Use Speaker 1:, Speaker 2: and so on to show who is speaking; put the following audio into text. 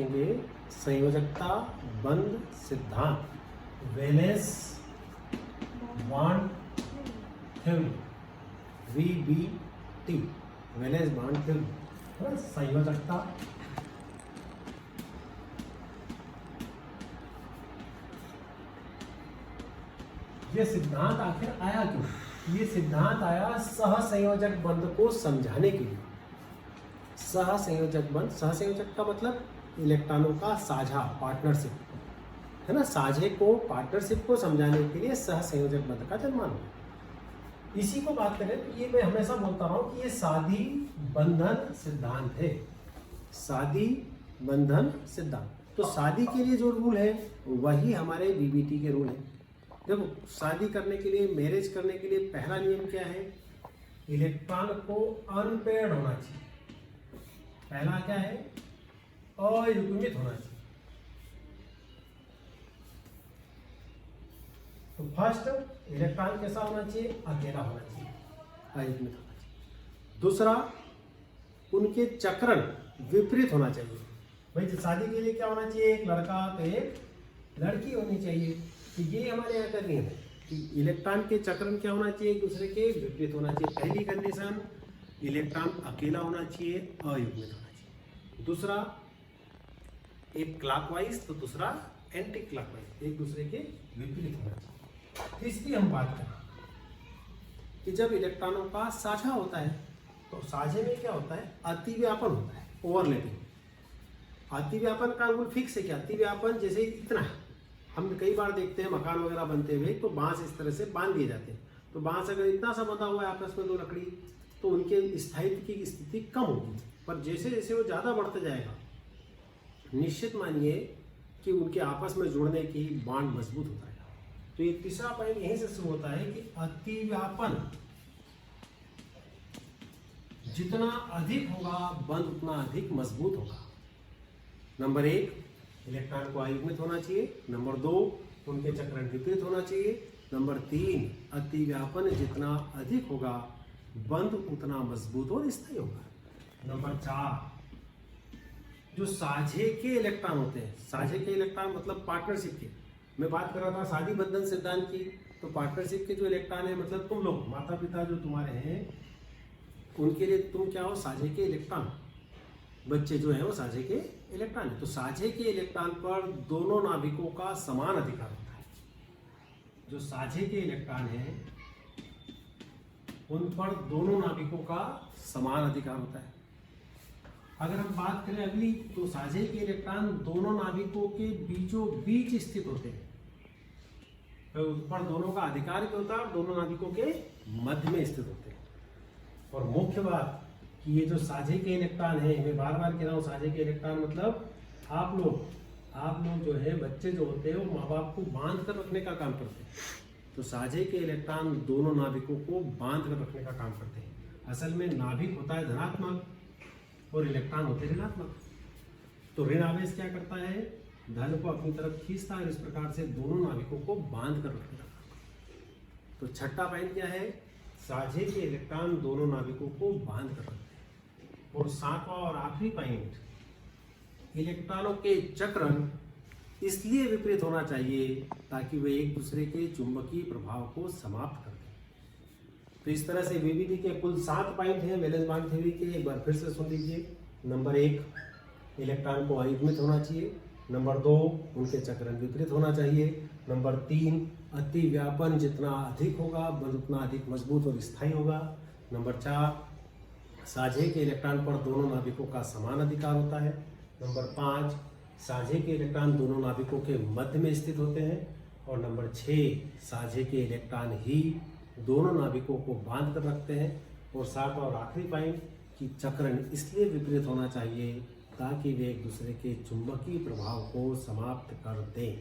Speaker 1: देखेंगे संयोजकता बंध सिद्धांत, valence bond theory, VBT, valence bond theory, संयोजकता ये सिद्धांत आखिर आया क्यों? ये सिद्धांत आया सहसंयोजक बंध को समझाने के लिए। सहसंयोजक बंध, सहसंयोजक का मतलब इलेक्ट्रॉनों का साझा, पार्टनरशिप, है ना। साझे को, पार्टनरशिप को समझाने के लिए सहसंयोजक बंध का जन्म हुआ। इसी को बात करें तो ये मैं हमेशा बोलता रहा हूं कि ये सादी बंधन सिद्धांत है। सादी बंधन सिद्धांत, तो शादी के लिए जो रूल है वही हमारे VBT के रूल है। देखो, शादी करने के लिए, मैरिज करने के लिए पहला नियम क्या है? इलेक्ट्रॉन को अनपेयर्ड होना चाहिए। पहला क्या है? अयुग्मित होना चाहिए। तो फर्स्ट इलेक्ट्रॉन कैसा होना चाहिए? अकेला होना चाहिए, अयुग्मित होना चाहिए। दूसरा, उनके चक्रण विपरीत होना चाहिए। भाई शादी के लिए क्या होना चाहिए? एक लड़का तो एक लड़की होनी चाहिए। तो ये हमारे यहाँ का नियम है कि इलेक्ट्रॉन के चक्रण क्या होना चाहिए? एक दूसरे के विपरीत होना चाहिए। पहली कंडीशन, इलेक्ट्रॉन अकेला होना चाहिए, अयुग्मित होना चाहिए। दूसरा, एक क्लॉकवाइज तो दूसरा एंटी क्लॉकवाइज, एक दूसरे के विपरीत होना चाहिए। तीसरी हम बात करें कि जब इलेक्ट्रॉनों का साझा होता है तो साझे में क्या होता है? अतिव्यापन होता है, ओवरलैपिंग। अतिव्यापन का रूल फिक्स है कि अतिव्यापन जैसे इतना है, हम कई बार देखते हैं मकान वगैरह बनते हुए तो बांस इस तरह से बांध दिए जाते हैं। तो बांस अगर इतना सा बंधा हुआ है आपस में दो लकड़ी, तो उनके स्थायित्व की स्थिति कम होगी। पर जैसे जैसे वो ज़्यादा बढ़ता जाएगा, निश्चित मानिए कि उनके आपस में जुड़ने की बांध मजबूत होता है। तो ये तीसरा पॉइंट यहीं से शुरू होता है कि अतिव्यापन जितना अधिक होगा, बंध उतना अधिक मजबूत होगा। नंबर 1, इलेक्ट्रॉन को अयुग्मित होना चाहिए। नंबर 2, उनके चक्रण विपरीत होना चाहिए। नंबर 3, अतिव्यापन जितना अधिक होगा, बंध उतना मजबूत और स्थायी होगा। नंबर 4, जो साझे के इलेक्ट्रॉन होते हैं, साझे के इलेक्ट्रॉन मतलब पार्टनरशिप के, मैं बात कर रहा था शादी बंधन सिद्धांत की, तो पार्टनरशिप के जो इलेक्ट्रॉन है, मतलब तुम लोग, माता पिता जो तुम्हारे हैं, उनके लिए तुम क्या हो? साझे के इलेक्ट्रॉन। बच्चे जो है वो साझे के इलेक्ट्रॉन है। तो साझे के इलेक्ट्रॉन पर दोनों नाभिकों का समान अधिकार होता है। जो साझे के इलेक्ट्रॉन है उन पर दोनों नाभिकों का समान अधिकार होता है। अगर हम बात करें अगली, तो साझे के इलेक्ट्रॉन दोनों नाभिकों के बीचों बीच स्थित होते हैं, तो उन पर दोनों का अधिकार भी होता है और दोनों नाभिकों के मध्य में स्थित होते हैं। और मुख्य बात कि ये जो साझे के इलेक्ट्रॉन है, मैं बार बार कह रहा हूँ, साझे के इलेक्ट्रॉन मतलब आप लोग जो है, बच्चे जो होते हैं वो माँ बाप को बांध कर रखने का काम करते हैं। तो साझे के इलेक्ट्रॉन दोनों नाभिकों को बांध कर रखने का काम करते हैं। असल में नाभिक होता है धनात्मक और इलेक्ट्रॉन होते हैं ऋणात्मक। तो ऋण आवेश क्या करता है? धन को अपनी तरफ खींचता है, इस प्रकार से दोनों नाभिकों को बांध कर रखने का काम। तो छठा पॉइंट क्या है? साझे के इलेक्ट्रॉन दोनों नाभिकों को बांध कर रखते हैं। और सातवां और आखिरी पॉइंट, इलेक्ट्रॉनों के चक्रण इसलिए विपरीत होना चाहिए ताकि वे एक दूसरे के चुंबकीय प्रभाव को समाप्त कर दें। तो इस तरह से VBT के कुल 7 पॉइंट हैं वैलेंस बॉन्ड थ्योरी के। एक बार फिर से सुन लीजिए। नंबर 1, इलेक्ट्रॉन को अयुग्मित होना चाहिए। नंबर 2, उनके चक्रण विपरीत होना चाहिए। नंबर 3, अतिव्यापन जितना अधिक होगा, बंध उतना अधिक मजबूत और स्थायी होगा। नंबर 4, साझे के इलेक्ट्रॉन पर दोनों नाभिकों का समान अधिकार होता है। नंबर 5, साझे के इलेक्ट्रॉन दोनों नाभिकों के मध्य में स्थित होते हैं। और नंबर 6, साझे के इलेक्ट्रॉन ही दोनों नाभिकों को बांध कर रखते हैं। और सातवां और आखिरी पॉइंट कि चक्रण इसलिए विपरीत होना चाहिए ताकि वे एक दूसरे के चुंबकीय प्रभाव को समाप्त कर दें।